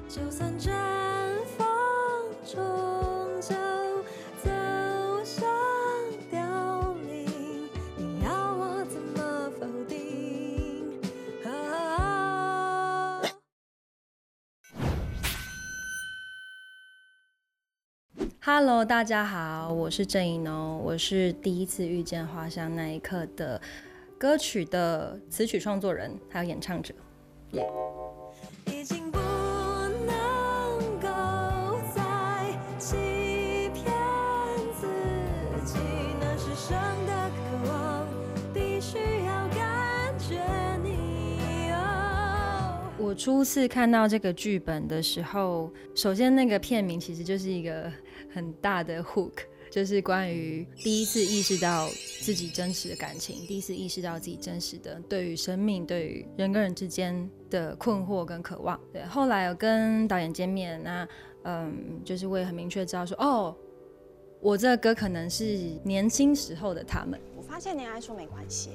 就算绽放，终究走向凋零，你要我怎么否定？Hello， 大家好，我是郑怡农，我是第一次遇见花香那一刻的歌曲的词曲创作人，还有演唱者。已经不能够再欺骗自己，那是生的渴望，必须要感觉你。我初次看到这个剧本的时候，首先那个片名其实就是一个很大的 hook， 就是关于第一次意识到自己真实的感情，第一次意识到自己真实的对于生命、对于人跟人之间的困惑跟渴望。对，后来有跟导演见面，那就是我也很明确知道说，哦，我这个歌可能是年轻时候的他们。我发现你还说没关系。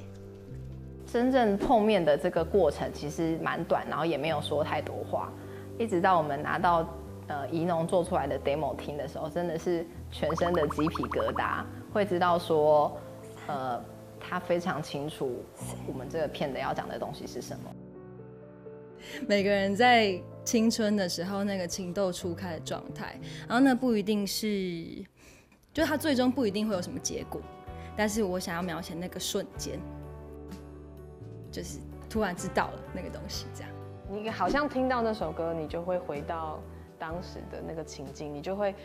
真正碰面的这个过程其实蛮短，然后也没有说太多话，一直到我们拿到怡农做出来的 demo 听的时候，真的是全身的鸡皮疙瘩，会知道说，他非常清楚我们这个片的要讲的东西是什么。每个人在青春的时候那个情窦初开的状态，然后那不一定是，就他最终不一定会有什么结果，但是我想要描写那个瞬间，就是突然知道了那个东西，这样。你好像听到那首歌，你就会回到当时的那个情境，你就会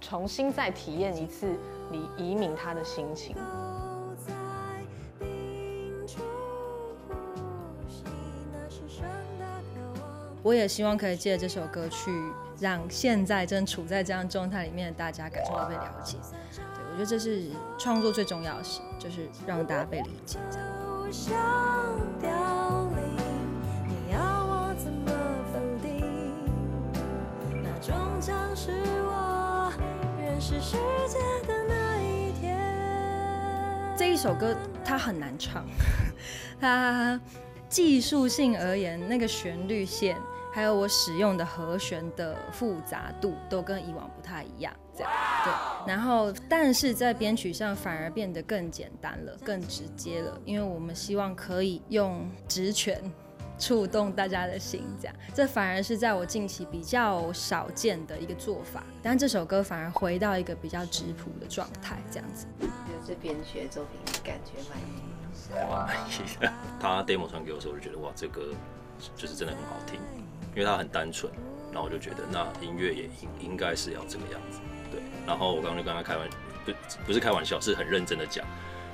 重新再体验一次你移民他的心情。我也希望可以借着这首歌去让现在正处在这样状态里面的大家感受到被了解。对，我觉得这是创作最重要的事，就是让大家被理解。这样。你要我怎么否定？那终将是我认识世界的那一天。这一首歌它很难唱，它技术性而言，那个旋律线还有我使用的和弦的复杂度都跟以往不太一样，这样对。然后，但是在编曲上反而变得更简单了，更直接了，因为我们希望可以用直拳触动大家的心，这样。这反而是在我近期比较少见的一个做法。但这首歌反而回到一个比较质朴的状态，这样子。就是编曲的作品，感觉满意。蛮满意的。他 demo 传给我的时候，我就觉得哇，这歌就是真的很好听，因为它很单纯，然后我就觉得那音乐也应该是要这个样子，对。然后我刚刚就跟他开玩笑，不是开玩笑，是很认真的讲，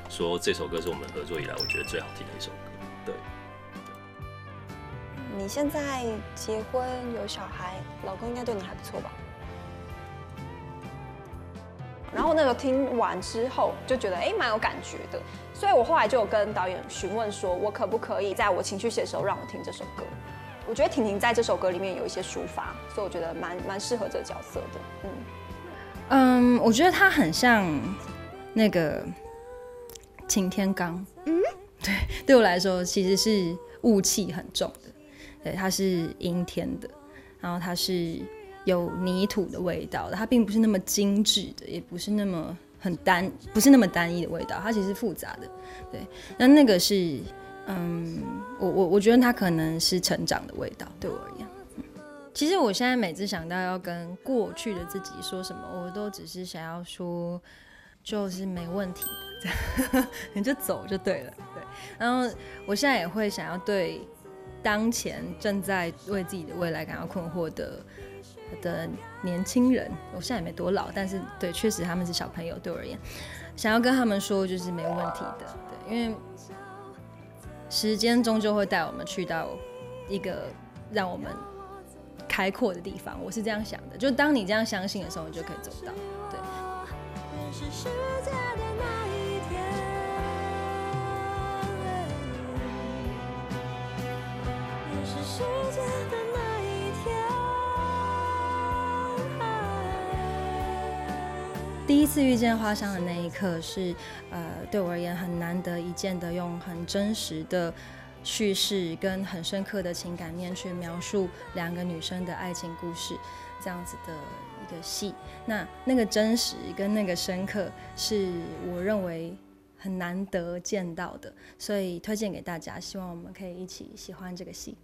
说这首歌是我们合作以来我觉得最好听的一首歌，对。你现在结婚有小孩，老公应该对你还不错吧？然后那个听完之后就觉得蛮有感觉的，所以我后来就有跟导演询问说，我可不可以在我情绪写的时候让我听这首歌？我觉得婷婷在这首歌里面有一些抒发，所以我觉得蛮适合这个角色的。我觉得他很像那个擎天岗，对我来说其实是雾气很重的，对，它是阴天的，然后它是有泥土的味道的，它并不是那么精致的，也不是那么不是那么单一的味道，它其实是复杂的。对，那个是，我觉得它可能是成长的味道，对我而言。其实我现在每次想到要跟过去的自己说什么，我都只是想要说，就是没问题的，你就走就对了。对，然后我现在也会想要对当前正在为自己的未来感到困惑的年轻人，我现在也没多老，但是对，确实他们是小朋友，对我而言，想要跟他们说就是没问题的，对，因为时间终究会带我们去到一个让我们开阔的地方，我是这样想的，就当你这样相信的时候，你就可以走到，对。认识世界的那一天，认识世界的那一天。第一次遇见花香的那一刻是，对我而言很难得一见的，用很真实的叙事跟很深刻的情感面去描述2个女生的爱情故事，这样子的一个戏。那个真实跟那个深刻是我认为很难得见到的，所以推荐给大家，希望我们可以一起喜欢这个戏。